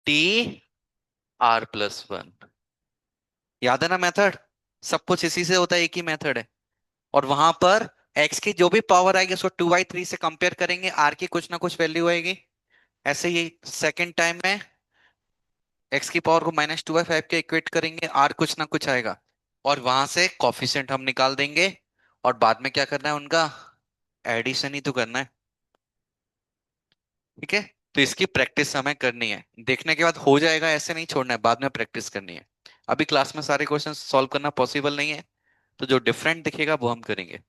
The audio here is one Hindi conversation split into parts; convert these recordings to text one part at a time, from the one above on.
T R plus one. याद है ना मेथड? सब कुछ इसी से होता है, एक ही मेथड है। और वहां पर एक्स की जो भी पावर आएगी उसको 2/3 से कंपेयर करेंगे, आर की कुछ ना कुछ वैल्यू आएगी। ऐसे ही सेकंड टाइम में एक्स की पावर को -2/5 के इक्वेट करेंगे, आर कुछ ना कुछ आएगा। और वहां से कॉफिशिएंट हम निकाल देंगे। और बाद में क्या करना है उनका? एडिशन ही तो करना है। ठीक है। तो इसकी प्रैक्टिस हमें करनी है, देखने के बाद हो जाएगा ऐसे नहीं छोड़ना है, बाद में प्रैक्टिस करनी है। अभी क्लास में सारे क्वेश्चन सॉल्व करना पॉसिबल नहीं है, तो जो डिफरेंट दिखेगा वो हम करेंगे।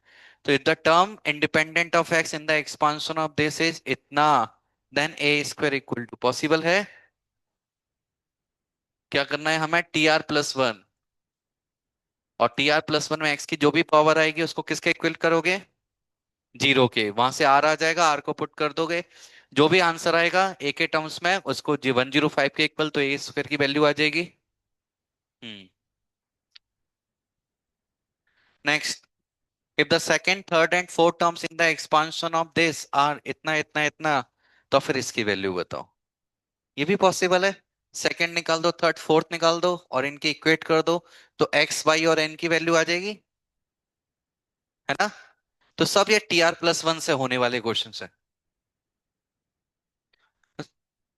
तो if the term independent of x in the expansion of this is इतना, then a square equal to, possible है। क्या करना है हमें? T R plus one. और टी आर प्लस वन में एक्स की जो भी पावर आएगी उसको किसके इक्वल करोगे? जीरो के। वहां से आर आ जाएगा, आर को पुट कर दोगे, जो भी आंसर आएगा ए के टर्म्स में उसको जी 105 के इक्वल, तो ए स्क्वायर की वैल्यू आ जाएगी। हम्म। Next, if the second third and fourth terms in the expansion of this are इतना इतना इतना, तो फिर इसकी वैल्यू बताओ। ये भी पॉसिबल है। सेकंड निकाल दो, थर्ड फोर्थ निकाल दो और इनके इक्वेट कर दो, तो एक्स वाई और एन की वैल्यू आ जाएगी। है ना? तो सब ये टी आर प्लस वन से होने वाले क्वेश्चन है।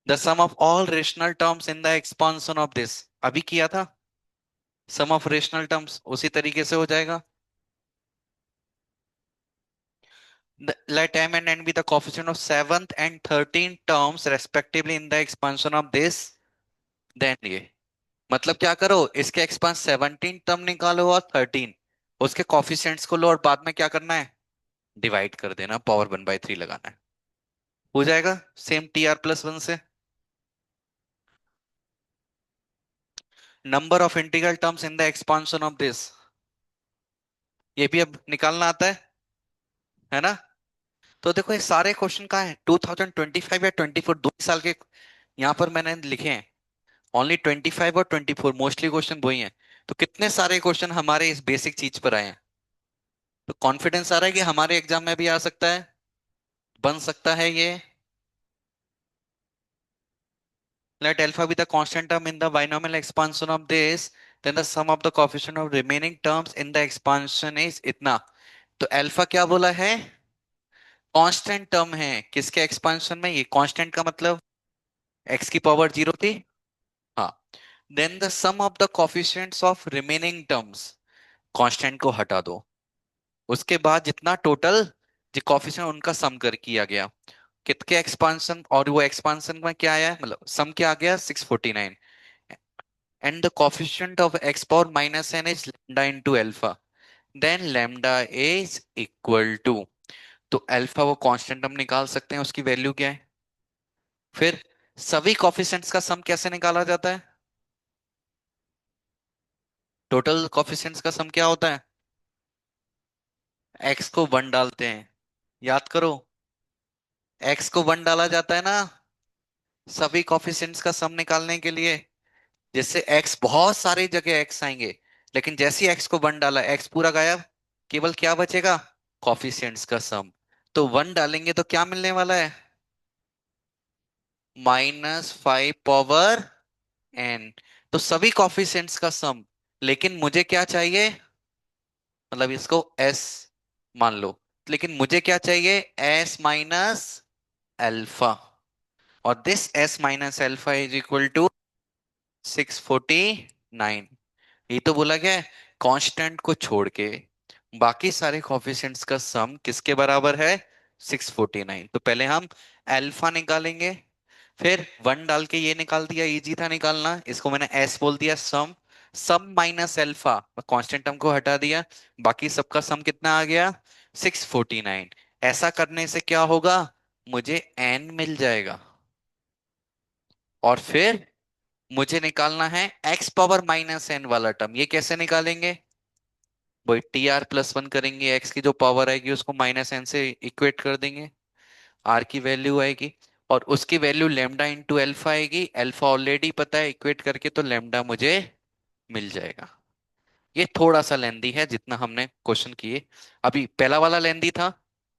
The sum of all rational terms in the expansion of this, अभी किया था। सम ऑफ रेशनल टर्म्स उसी तरीके से हो जाएगा। Let m and n be the coefficient of seventh and 13th terms respectively in the expansion of this, then ये मतलब क्या करो, इसके एक्सपांस 17 टर्म निकालो और 13, उसके कॉफिशिएंट्स को लो और बाद में क्या करना है? डिवाइड कर देना, पावर 1/3 लगाना है। हो जाएगा same T R plus one से। Number of integral terms in the expansion of this, ये भी अब निकालना आता है ना? तो देखो ये सारे क्वेश्चन का है 2025 या 24, 2 साल के यहाँ पर मैंने लिखे हैं। ओनली 25 और 24 मोस्टली क्वेश्चन वही हैं। तो कितने सारे क्वेश्चन हमारे इस बेसिक चीज पर आए हैं। तो कॉन्फिडेंस आ रहा है कि हमारे एग्जाम में भी आ सकता है, बन सकता है ये। Let alpha be the constant term in the binomial expansion of this, then the sum of the coefficient of remaining terms in the expansion is इतना। तो अल्फा क्या बोला है? कांस्टेंट टर्म है किसके एक्सपांशन में? ये कांस्टेंट का मतलब एक्स की पावर जीरो थी। हाँ। Then the sum of the coefficients of remaining terms, constant को हटा दो, उसके बाद जितना टोटल जो कोफिशिएंट उनका सम कर किया गया, कितने एक्सपांशन, और वो एक्सपांशन में क्या आया है, मतलब सम क्या आ गया? 649। And the coefficient of x power minus n is lambda into alpha, then lambda is equal to, तो अल्फा वो कांस्टेंट हम निकाल सकते हैं, उसकी वैल्यू क्या है? फिर सभी कोफिशिएंट्स का सम कैसे निकाला जाता है? टोटल कोफिशिएंट्स का सम क्या होता है? एक्स को वन डालते हैं, याद करो, एक्स को वन डाला जाता है ना सभी कोफिशिएंट्स का सम निकालने के लिए। जिससे एक्स, बहुत सारी जगह एक्स आएंगे, लेकिन जैसे ही एक्स को वन डाला एक्स पूरा गायब, केवल क्या बचेगा? कोफिशिएंट्स का सम। तो वन डालेंगे तो क्या मिलने वाला है? -5 पावर एन। तो सभी कोफिशिएंट्स का सम, लेकिन मुझे क्या चाहिए? मतलब इसको एस मान लो, लेकिन मुझे क्या चाहिए? S minus alpha. और this S minus alpha is equal to 649। ये तो बोला गया है कांस्टेंट को छोड़ के बाकी सारे कोफिशिएंट्स का सम किसके बराबर है? 649। तो पहले हम अल्फा निकालेंगे, फिर वन डाल के ये निकाल दिया, इजी था निकालना, इसको मैंने एस बोल दिया, सम। सम माइनस अल्फा, कांस्टेंट टर्म को हटा दिया, बाकी सबका सम कितना आ गया? 649। ऐसा करने से क्या होगा? मुझे एन मिल जाएगा। और फिर मुझे निकालना है एक्स पावर माइनस एन वाला टर्म, ये कैसे निकालेंगे? वही टी आर प्लस वन करेंगे, एक्स की जो पावर आएगी उसको माइनस एन से इक्वेट कर देंगे, आर की वैल्यू आएगी, और उसकी वैल्यू लेमडा इंटू एल्फा आएगी। एल्फा ऑलरेडी पता है, इक्वेट करके तो लेमडा मुझे मिल जाएगा। ये थोड़ा सा लेंदी है जितना हमने क्वेश्चन किए। अभी पहला वाला लेंदी था,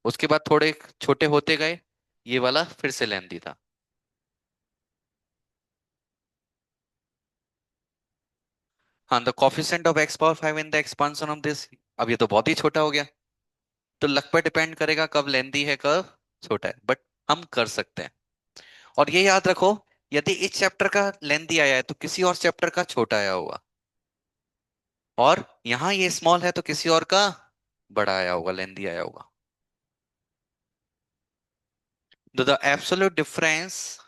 उसके बाद थोड़े छोटे होते गए, ये वाला फिर से लेंदी था। हाँ, the coefficient of x power 5 in the expansion of this. अब ये तो बहुत ही छोटा हो गया। तो लक पर डिपेंड करेगा कब लेंदी है कब छोटा है, बट हम कर सकते हैं। और ये याद रखो, यदि इस चैप्टर का लेंदी आया है तो किसी और चैप्टर का छोटा आया होगा, और यहां ये स्मॉल है तो किसी और का बड़ा आया होगा, लेंदी आया होगा। तो the absolute difference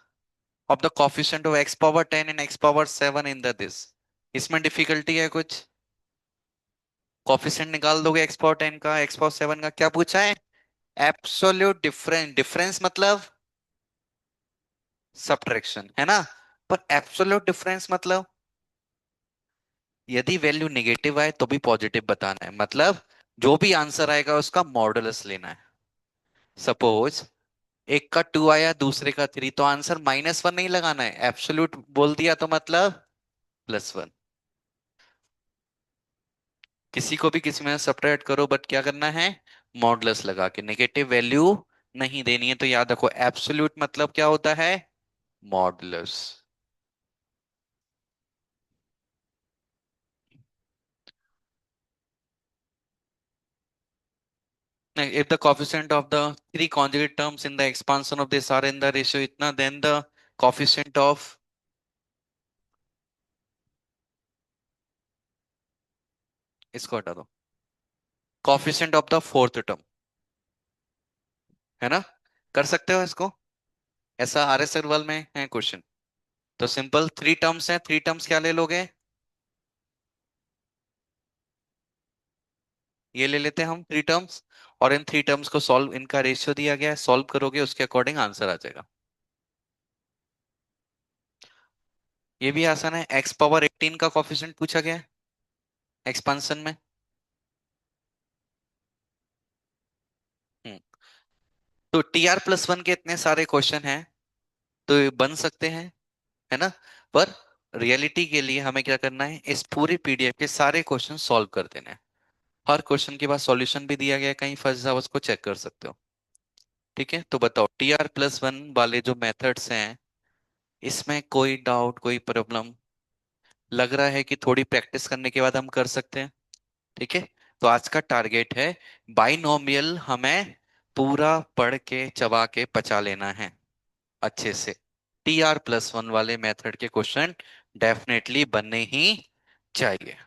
of the coefficient of x power 10 and x power 7 in the this. इसमें डिफिकल्टी है कुछ? कोफिशिएंट निकाल दोगे एक्स पावर 10 का, एक्स पावर 7 का, क्या पूछा है? एब्सोल्यूट डिफरेंस, डिफरेंस मतलब सब्ट्रैक्शन है ना। पर एब्सोल्यूट डिफरेंस मतलब यदि वैल्यू नेगेटिव आए तो भी पॉजिटिव बताना है, मतलब जो भी आंसर आएगा उसका मॉडुलस लेना है। सपोज एक का 2 आया, दूसरे का 3, तो आंसर -1 नहीं लगाना है, एब्सोल्यूट बोल दिया तो मतलब +1। किसी को भी किसी में सब्ट्रैक्ट करो, बट क्या करना है? मॉडुलस लगा के, नेगेटिव वैल्यू नहीं देनी है। तो याद रखो एब्सोल्यूट मतलब क्या होता है? Modulus. If the coefficient of the three conjugate terms in the expansion of this are in the ratio इतना, then the coefficient of, इसको हटा दो, coefficient of the fourth term, है ना? कर सकते हो इसको, ऐसा आर एस अग्रवाल में है क्वेश्चन। तो सिंपल, थ्री टर्म्स हैं, थ्री टर्म्स क्या ले लोगे? ये ले लेते हैं हम थ्री टर्म्स, और इन थ्री टर्म्स को सॉल्व, इनका रेशियो दिया गया है, सॉल्व करोगे उसके अकॉर्डिंग आंसर आ जाएगा। ये भी आसान है, एक्स पावर 18 का कोफिशिएंट पूछा गया है एक्सपांशन में। हम्म तो TR+1 के इतने सारे क्वेश्चन हैं, तो ये बन सकते हैं, है ना। पर रियलिटी के लिए हमें क्या करना है, इस पूरी PDF के सारे क्वेश्चन सॉल्व कर देने हैं। हर क्वेश्चन के बाद सॉल्यूशन भी दिया गया है, कहीं फंस जाओ उसको चेक कर सकते हो। ठीक है, तो बताओ TR+1 वाले जो मेथड्स हैं, इसमें कोई डाउट, कोई प्रॉब्लम? लग रहा है कि थोड़ी प्रैक्टिस करने के बाद हम कर सकते हैं। ठीक है, तो आज का टारगेट है बाइनोमियल हमें पूरा पढ़ के चबा के पचा लेना है अच्छे से। TR+1 वाले मेथड के क्वेश्चन डेफिनेटली बनने ही चाहिए,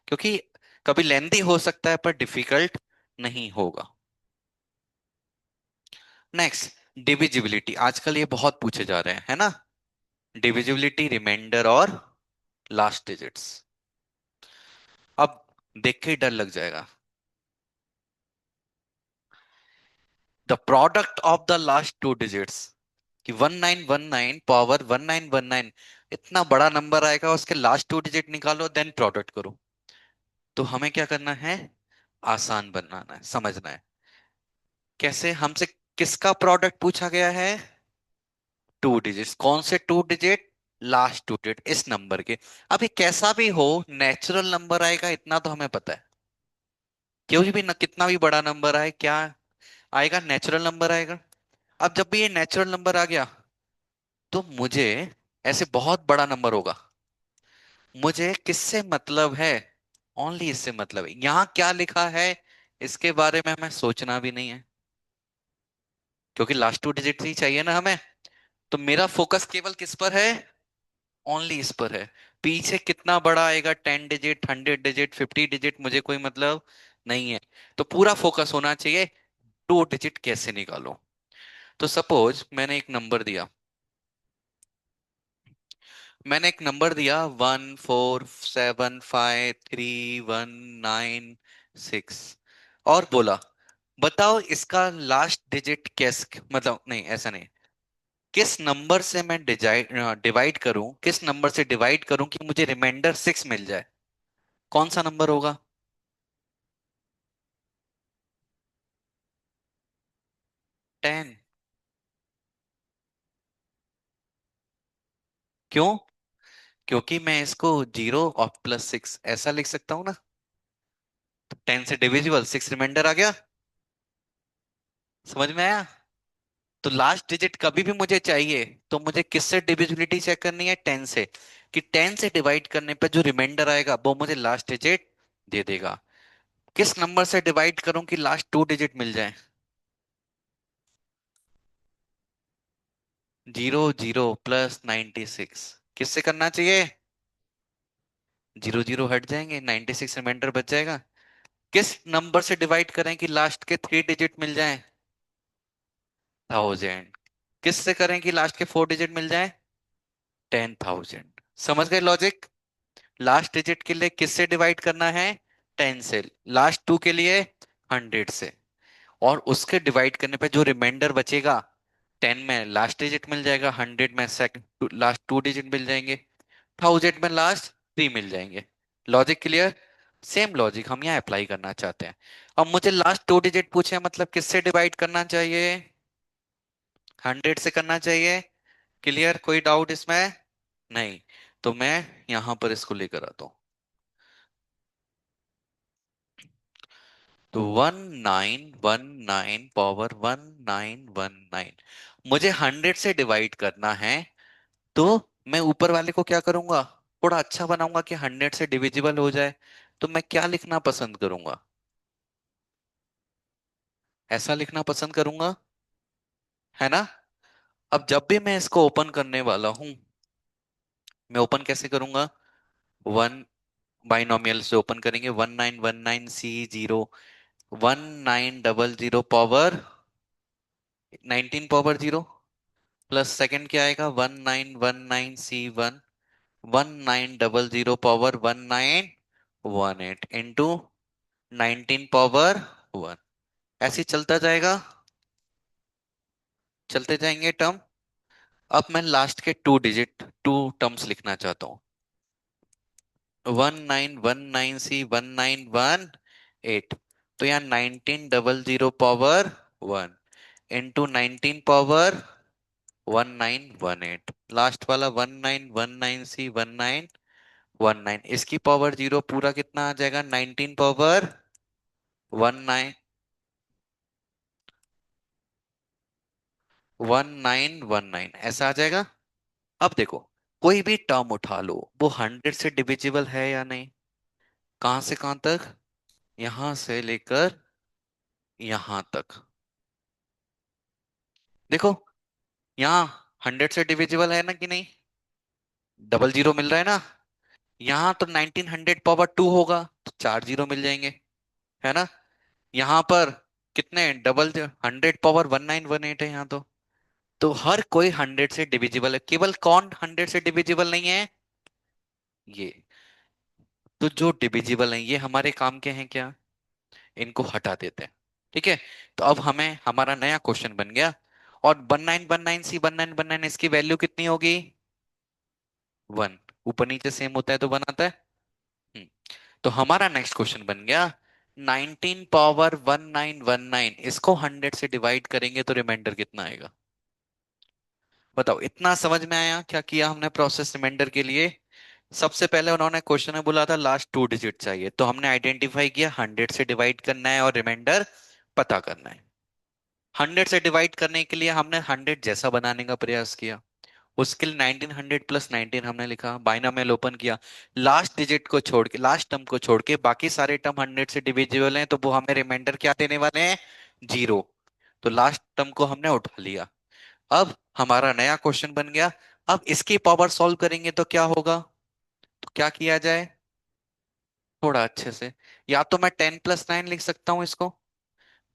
क्योंकि कभी लेंदी हो सकता है पर डिफिकल्ट नहीं होगा। नेक्स्ट, डिविजिबिलिटी, आजकल ये बहुत पूछे जा रहे हैं, है ना। डिविजिबिलिटी, रिमाइंडर और लास्ट डिजिट्स। अब देख के ही डर लग जाएगा। The product of the last two digits, कि 1919 पावर 1919, इतना बड़ा नंबर आएगा, उसके लास्ट टू डिजिट निकालो देन प्रोडक्ट करो। तो हमें क्या करना है? आसान बनाना है, समझना है कैसे। हमसे किसका प्रोडक्ट पूछा गया है? टू डिजिट्स, कौन से two digit? Last two digit इस नंबर के। अब ये कैसा भी हो नेचुरल नंबर आएगा, इतना तो हमें पता है। क्यों भी ना, कितना भी बड़ा नंबर आए, क्या आएगा? नेचुरल नंबर आएगा। अब जब भी ये नेचुरल नंबर आ गया, तो मुझे, ऐसे बहुत बड़ा नंबर होगा, मुझे किससे मतलब है? ओनली इससे मतलब है। यहां क्या लिखा है इसके बारे में हमें सोचना भी नहीं है, क्योंकि लास्ट टू डिजिट ही चाहिए ना हमें। तो मेरा फोकस केवल किस पर है? ओनली इस पर है। पीछे कितना बड़ा आएगा, 10 डिजिट, 100 डिजिट, 50 डिजिट, मुझे कोई मतलब नहीं है। तो पूरा फोकस होना चाहिए टू डिजिट कैसे निकालो। तो सपोज मैंने एक नंबर दिया 1475319 6, और बोला बताओ इसका लास्ट डिजिट कैसे, मतलब नहीं ऐसा नहीं, किस नंबर से मैं डिवाइड करूं, किस नंबर से डिवाइड करूं कि मुझे रिमाइंडर 6 मिल जाए? कौन सा नंबर होगा? 10। क्यों? क्योंकि मैं इसको 0 और +6 ऐसा लिख सकता हूं ना। तो 10 से डिविजिबल 6 रिमाइंडर आ गया। समझ में आया? तो लास्ट डिजिट कभी भी मुझे चाहिए तो मुझे किससे डिविजिबिलिटी चेक करनी है? 10 से। कि 10 से डिवाइड करने पे जो रिमाइंडर आएगा वो मुझे लास्ट डिजिट दे देगा। किस नंबर से डिवाइड करूं कि लास्ट 2 डिजिट मिल जाए? 00 + 96। किससे करना चाहिए? 00 हट जाएंगे, 96 रिमाइंडर बच जाएगा। किस नंबर से डिवाइड करें कि लास्ट के 3 डिजिट मिल जाएं? 1000। किससे करें कि लास्ट के 4 डिजिट मिल जाएं? 10,000। समझ गए लॉजिक? लास्ट डिजिट के लिए किससे डिवाइड करना है? 10 से। लास्ट टू के लिए 100 से। और उसके डिवाइड करने पे जो रिमाइंडर बचेगा, 10 में लास्ट डिजिट मिल जाएगा, 100 में सेकंड लास्ट 2 डिजिट मिल जाएंगे, 1000 में लास्ट 3 मिल जाएंगे। Logic clear? सेम लॉजिक हम यहाँ अप्लाई करना चाहते हैं। अब मुझे लास्ट 2 डिजिट पूछे, मतलब किससे डिवाइड करना चाहिए? 100 से करना चाहिए। क्लियर? कोई डाउट इसमें? नहीं। तो मैं यहां पर इसको लेकर आता हूं। तो 1919 / 1919 मुझे 100 से डिवाइड करना है। तो मैं ऊपर वाले को क्या करूंगा? थोड़ा अच्छा बनाऊंगा कि 100 से डिविजिबल हो जाए। तो मैं क्या लिखना पसंद करूंगा? ऐसा लिखना पसंद करूंगा, है ना? अब जब भी मैं इसको ओपन करने वाला हूं, मैं ओपन कैसे करूंगा? वन बाइनोमियल से ओपन करेंगे। 1919C0 1900 पावर 0 प्लस सेकंड क्या आएगा? 1919C1 1900 power 1918 into 19 power 1। ऐसे ही चलता जाएगा, चलते जाएंगे टर्म। अब मैं लास्ट के 2 टर्म्स लिखना चाहता हूँ। 1919C1918। तो यहाँ 1900 पावर 1 इंटू 19 पावर 1918। लास्ट वाला 1919C1919। इसकी पावर 0 पूरा कितना आ जाएगा? 19 पावर 19 1919 ऐसा आ जाएगा। अब देखो, कोई भी टर्म उठा लो, वो 100 से डिविजिबल है या नहीं? कहां से कहां तक? यहां से लेकर यहां तक। देखो, यहाँ 100 से डिविजिबल है ना कि नहीं? डबल जीरो मिल रहा है ना? यहाँ तो 1900 पावर 2 होगा, तो 4 जीरो मिल जाएंगे, है ना? यहाँ पर कितने डबल? 100 पावर 1918 है यहाँ तो हर कोई 100 से डिविजिबल है, केवल कौन 100 से डिविजिबल नहीं है? ये। तो जो डिविजिबल है ये हमारे काम के हैं क्या? इनको हटा देते हैं। ठीक है। तो अब हमें हमारा नया क्वेश्चन बन गया। और 1919C1919 इसकी वैल्यू कितनी होगी? 1। ऊपर नीचे सेम होता है तो बनाता है। हम्म, तो हमारा नेक्स्ट क्वेश्चन बन गया। 19 पावर 1919 इसको 100 से डिवाइड करेंगे तो रिमाइंडर कितना आएगा? बताओ। इतना समझ में आया क्या किया हमने प्रोसेस रिमाइंडर के लिए? सबसे पहले उन्होंने क्वेश्चन में बोला था लास्ट 2 डिजिट चाहिए, तो हमने आइडेंटिफाई किया 100 से डिवाइड करना है और रिमाइंडर पता करना है। 100 से डिवाइड करने के लिए हमने 100 जैसा बनाने का प्रयास किया। उसके लिए 1900 + 19 हमने लिखा, बाइनोमियल ओपन किया। लास्ट डिजिट को छोड़ के, लास्ट टर्म को छोड़ के बाकी सारे टर्म 100 से डिविजिबल हैं, तो वो हमें रिमाइंडर क्या देने वाले हैं? 0। तो लास्ट टर्म को हमने उठा लिया। अब हमारा नया क्वेश्चन बन गया। अब इसकी पावर सॉल्व करेंगे तो क्या होगा? तो क्या किया जाए थोड़ा अच्छे से? या तो मैं 10 + 9 लिख सकता हूं इसको,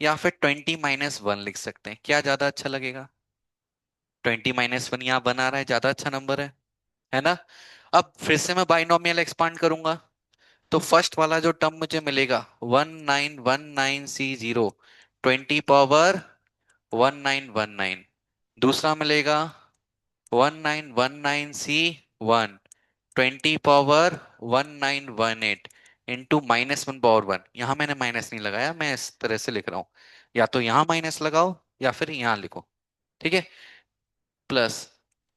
या फिर 20 - 1 लिख सकते हैं। क्या ज्यादा अच्छा लगेगा? 20 - 1 यहाँ बना रहा है, ज्यादा अच्छा नंबर है ना? अब फिर से मैं बाइनोमियल एक्सपांड करूंगा। तो फर्स्ट वाला जो टर्म मुझे मिलेगा, 1919C0 20 पावर 1919। दूसरा मिलेगा 1919C1 20 पावर 1918 इंटू -1 पावर 1। यहां मैंने माइनस नहीं लगाया, मैं इस तरह से लिख रहा हूं। या तो यहां माइनस लगाओ या फिर यहां लिखो। ठीक है। प्लस।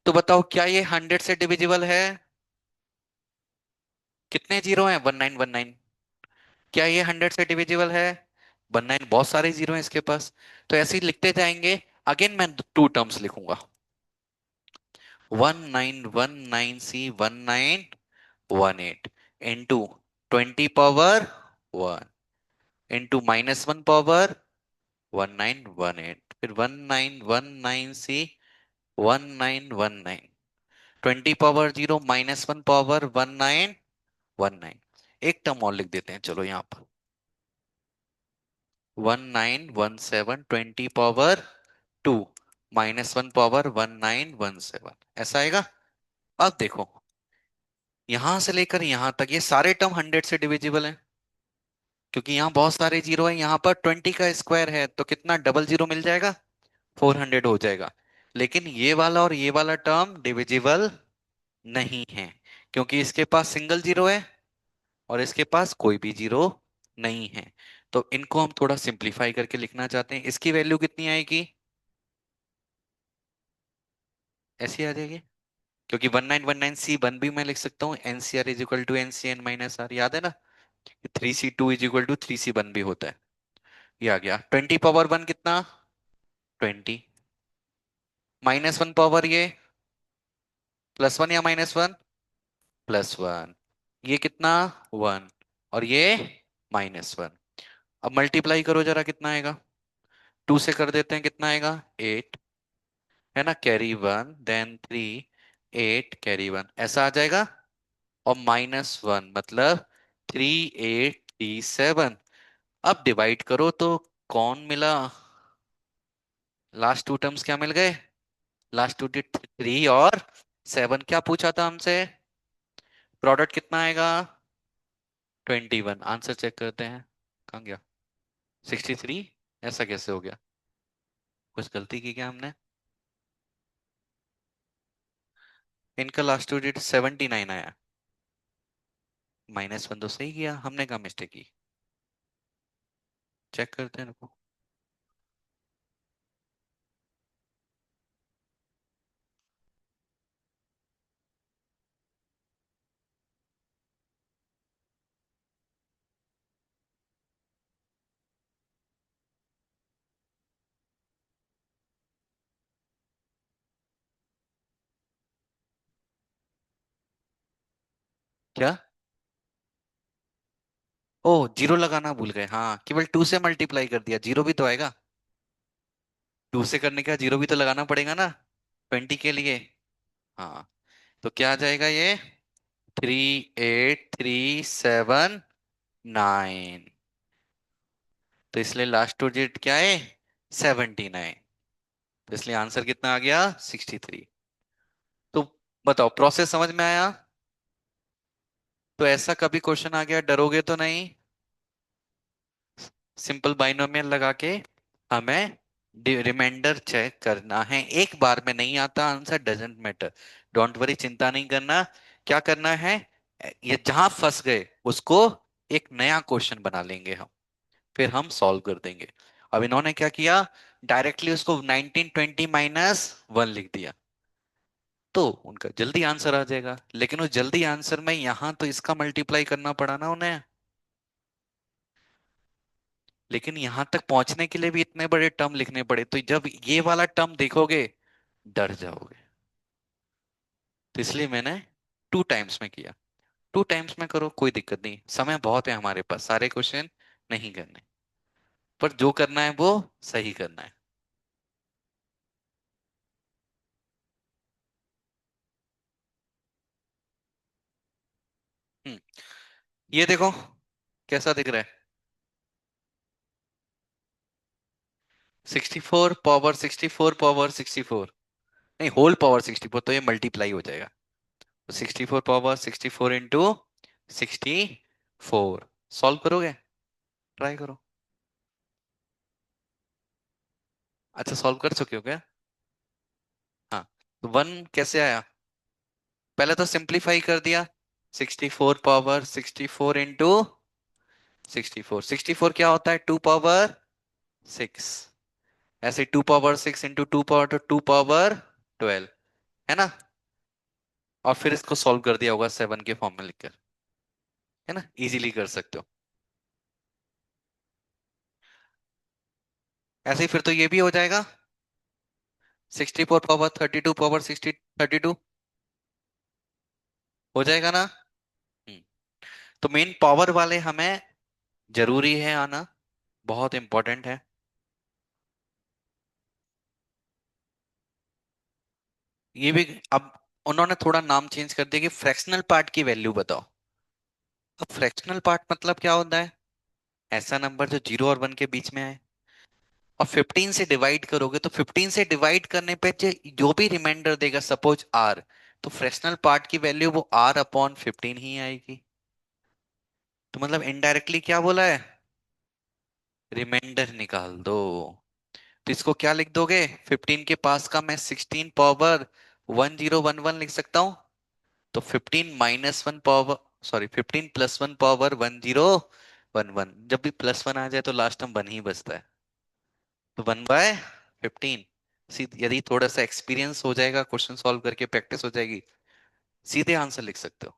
तो बताओ क्या ये 100 से डिविजिबल है? कितने जीरो हैं? 1919। क्या ये 100 से डिविजिबल है? 19 बहुत सारे जीरो हैं इसके पास। तो ऐसे ही लिखते जाएंगे। अगेन मैं 2 टर्म्स लिखूंगा। 1919C 1918 into 20 power 1 into -1 power 1918, फिर 1919C 1919 20 पावर 0 -1 पावर 1919। एक टर्म और लिख देते हैं चलो यहाँ पर, 1917 20 पावर 2 -1 पावर 1917, ऐसा आएगा। अब देखो, यहां से लेकर यहां तक ये सारे टर्म 100 से डिविजिबल हैं, क्योंकि यहाँ बहुत सारे जीरो है, यहाँ पर 20 का स्क्वायर है तो कितना डबल जीरो मिल जाएगा, 400 हो जाएगा। लेकिन ये वाला और ये वाला टर्म डिविजिबल नहीं है, क्योंकि इसके पास सिंगल जीरो है और इसके पास कोई भी जीरो नहीं है। तो इनको हम थोड़ा सिंप्लीफाई करके लिखना चाहते हैं, इसकी वैल्यू कितनी आएगी, ऐसी आ जाएगी। क्योंकि 1919C 1 भी मैं लिख सकता हूँ, NCR is equal to NCN-R, याद है ना, 3C2 is equal to 3C1 भी होता है। ये आ गया 20 पावर 1 कितना, 20, -1 पावर ये +1 या -1, +1, ये कितना 1, और ये -1। अब मल्टीप्लाई करो जरा, कितना आएगा, 2 से कर देते हैं, कितना आएगा 8, है ना, कैरी 1 देन 3 8 कैरी 1, ऐसा आ जाएगा। और -1 मतलब 3837। अब डिवाइड करो तो कौन मिला, लास्ट टू टर्म्स क्या मिल गए, लास्ट टू 3 और 7, क्या पूछा था हमसे, प्रोडक्ट कितना आएगा 21। आंसर चेक करते हैं, कहाँ गया, 63, ऐसा कैसे हो गया, कुछ गलती की क्या हमने, इनका लास्ट टू डिजिट 79 आया, -1 तो सही किया हमने, कहा मिस्टेक की, चेक करते हैं रुको। क्या, ओ जीरो लगाना भूल गए, हाँ केवल 2 से मल्टीप्लाई कर दिया, जीरो भी तो आएगा, 2 से करने का जीरो भी तो लगाना पड़ेगा ना 20 के लिए। हाँ, तो क्या आ जाएगा ये, 38379, तो इसलिए लास्ट टू डिजिट क्या है 79, तो इसलिए आंसर कितना आ गया 63। तो बताओ, प्रोसेस समझ में आया, तो ऐसा कभी क्वेश्चन आ गया डरोगे तो नहीं, सिंपल बाइनोमियल लगा के हमें रिमाइंडर चेक करना है, एक बार में नहीं आता answer, doesn't matter, don't worry, चिंता नहीं करना। क्या करना है, ये जहां फंस गए उसको एक नया क्वेश्चन बना लेंगे हम, फिर हम सॉल्व कर देंगे। अब इन्होंने क्या किया, डायरेक्टली उसको 1920 -1 लिख दिया, तो उनका जल्दी आंसर आ जाएगा, लेकिन उस जल्दी आंसर में यहां तो इसका मल्टीप्लाई करना पड़ा ना उन्हें, लेकिन यहां तक पहुंचने के लिए भी इतने बड़े टर्म लिखने पड़े, तो जब ये वाला टर्म देखोगे डर जाओगे, तो इसलिए मैंने 2 टाइम्स में किया। 2 टाइम्स में करो, कोई दिक्कत नहीं, समय बहुत है हमारे पास, सारे क्वेश्चन नहीं करने, पर जो करना है वो सही करना है। हम्म, ये देखो कैसा दिख रहा है, 64 पावर 64 नहीं, होल पावर 64, तो ये मल्टीप्लाई हो जाएगा, तो 64 पावर 64 इंटू 64, सॉल्व करोगे, ट्राई करो। अच्छा, सॉल्व कर चुके हो क्या, हाँ, तो 1 कैसे आया, पहले तो सिंप्लीफाई कर दिया, 64 पावर 64 इंटू 64 क्या होता है, 2 पावर 6, ऐसे 2 पावर 6 इंटू 2 पावर 12, है ना, और फिर इसको सॉल्व कर दिया होगा 7 के फॉर्म में लिखकर, है ना, इजीली कर सकते हो। ऐसे ही फिर तो ये भी हो जाएगा, 64 पावर 32 पावर 60 32 हो जाएगा ना। हम्म। तो मेन पावर वाले हमें जरूरी है आना, बहुत इंपॉर्टेंट है। ये भी अब उन्होंने थोड़ा नाम चेंज कर दिया कि फ्रैक्शनल पार्ट की वैल्यू बताओ। अब फ्रैक्शनल पार्ट मतलब क्या होता है? ऐसा नंबर जो 0 और 1 के बीच में आए, और 15 से डिवाइड करोगे तो 15 से डिवाइड करने पे जो भी रिमाइंडर देगा, सपोज आर, तो फ्रैक्शनल पार्ट की वैल्यू वो R/15 ही आएगी। तो मतलब इनडायरेक्टली क्या बोला है? रिमाइंडर निकाल दो। तो इसको क्या लिख दोगे? 15 के पास का मैं 16 पावर 1011 लिख सकता हूँ। तो 15 - 1 पावर, सॉरी 15 + 1 पावर 1011, जब भी +1 आ जाए तो लास्ट में 1 ही बचता है। तो 1/15। यदि थोड़ा सा एक्सपीरियंस हो जाएगा, क्वेश्चन सॉल्व करके प्रैक्टिस हो जाएगी, सीधे आंसर लिख सकते हो।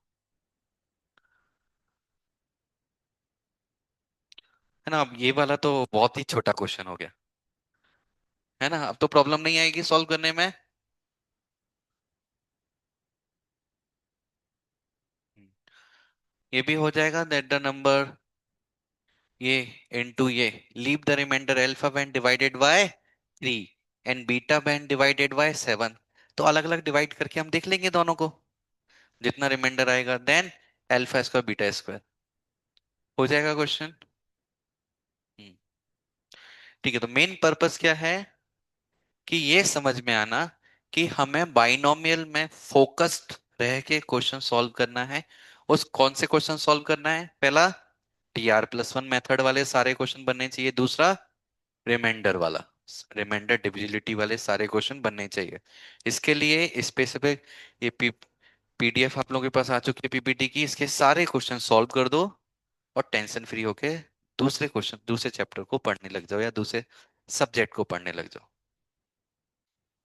है ना? अब ये वाला तो बहुत ही छोटा क्वेश्चन हो गया, है ना? अब तो प्रॉब्लम नहीं आएगी सॉल्व करने में। ये भी हो जाएगा दैट द नंबर, ये इनटू ये, leave the remainder alpha band divided by 3 and beta band divided by 7। तो अलग अलग डिवाइड करके हम देख लेंगे दोनों को, जितना रिमाइंडर आएगा then alpha square beta square. हो जाएगा क्वेश्चन। ठीक है, तो मेन पर्पस क्या है कि ये समझ में आना कि हमें बाइनोमियल में फोकस्ड रह के क्वेश्चन सॉल्व करना है। उस कौन से क्वेश्चन सॉल्व करना है? पहला, TR+1 मेथड वाले सारे क्वेश्चन बनने चाहिए। दूसरा, रिमाइंडर वाला, रिमाइंडर डिविजिबिलिटी वाले सारे क्वेश्चन बनने चाहिए। इसके लिए स्पेसिफिक ये PDF आप लोगों के पास आ चुकी है PPT की, इसके सारे क्वेश्चन सॉल्व कर दो और टेंशन फ्री होके दूसरे क्वेश्चन, दूसरे चैप्टर को पढ़ने लग जाओ या दूसरे सब्जेक्ट को पढ़ने लग जाओ।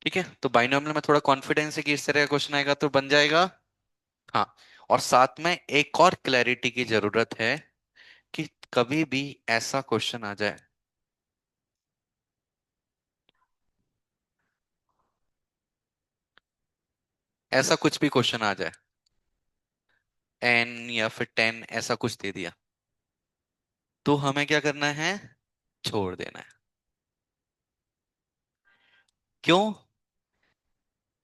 ठीक है, तो बाइनोमियल में थोड़ा कॉन्फिडेंस है कि इस तरह का क्वेश्चन आएगा तो बन जाएगा। हाँ, और साथ में एक और क्लैरिटी की जरूरत है कि कभी भी ऐसा क्वेश्चन आ जाए, ऐसा कुछ भी क्वेश्चन आ जाए, N या फिर 10 ऐसा कुछ दे दिया, तो हमें क्या करना है? छोड़ देना है। क्यों?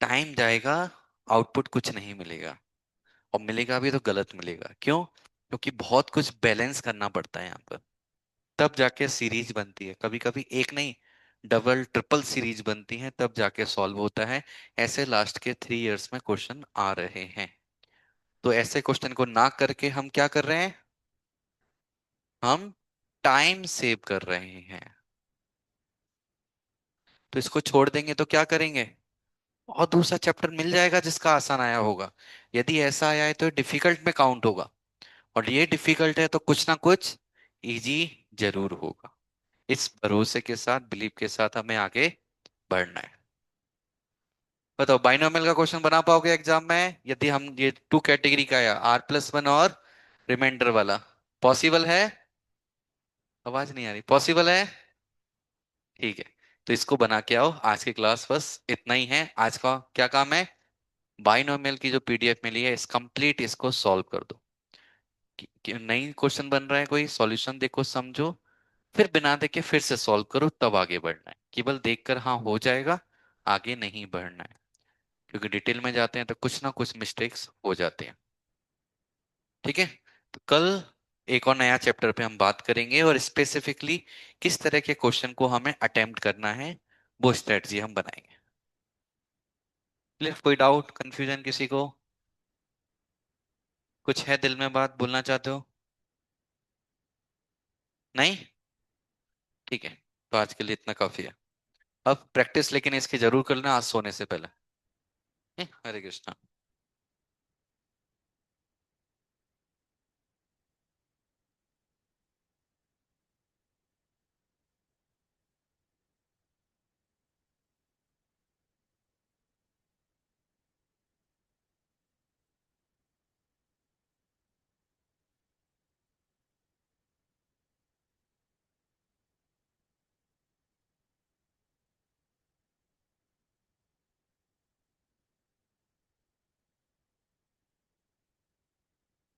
टाइम जाएगा, आउटपुट कुछ नहीं मिलेगा, और मिलेगा भी तो गलत मिलेगा। क्यों? क्योंकि बहुत कुछ बैलेंस करना पड़ता है यहाँ पर, तब जाके सीरीज बनती है। कभी कभी एक नहीं, डबल ट्रिपल सीरीज बनती है, तब जाके सॉल्व होता है। ऐसे लास्ट के 3 इयर्स में क्वेश्चन आ रहे हैं। तो ऐसे क्वेश्चन को ना करके हम क्या कर रहे हैं? हम टाइम सेव कर रहे हैं। तो इसको छोड़ देंगे तो क्या करेंगे? और दूसरा चैप्टर मिल जाएगा जिसका आसान आया होगा। यदि ऐसा आया है तो डिफिकल्ट में काउंट होगा, और ये डिफिकल्ट है तो कुछ ना कुछ इजी जरूर होगा। इस भरोसे के साथ, बिलीव के साथ हमें आगे बढ़ना है। बताओ, बाइनोमियल का क्वेश्चन बना पाओगे एग्जाम में यदि हम ये टू कैटेगरी का है, R+1 और रिमाइंडर वाला? पॉसिबल है? आवाज नहीं आ रही, पॉसिबल है? ठीक है, तो इसको बना के आओ। आज की क्लास बस इतना ही है। आज का क्या काम है? बाइनोमियल की जो PDF मिली है, इस कंप्लीट इसको सॉल्व कर दो। कि नई क्वेश्चन बन रहा है कोई, सॉल्यूशन देखो, समझो, फिर बिना देखे फिर से सॉल्व करो, तब आगे बढ़ना है। केवल देखकर हाँ हो जाएगा, आगे नहीं बढ़ना है। क्योंकि डिटेल में जाते हैं तो कुछ ना कुछ मिस्टेक्स हो जाते हैं। ठीक है, तो कल एक और नया चैप्टर पे हम बात करेंगे, और स्पेसिफिकली किस तरह के क्वेश्चन को हमें अटेम्प्ट करना है, वो स्ट्रेटजी हम बनाएंगे। क्लियर? कोई डाउट, कंफ्यूजन किसी को? कुछ है दिल में बात बोलना चाहते हो? नहीं? ठीक है, तो आज के लिए इतना काफी है। अब प्रैक्टिस लेकिन इसकी जरूर कर लेना आज सोने से पहले। हरे कृष्णा।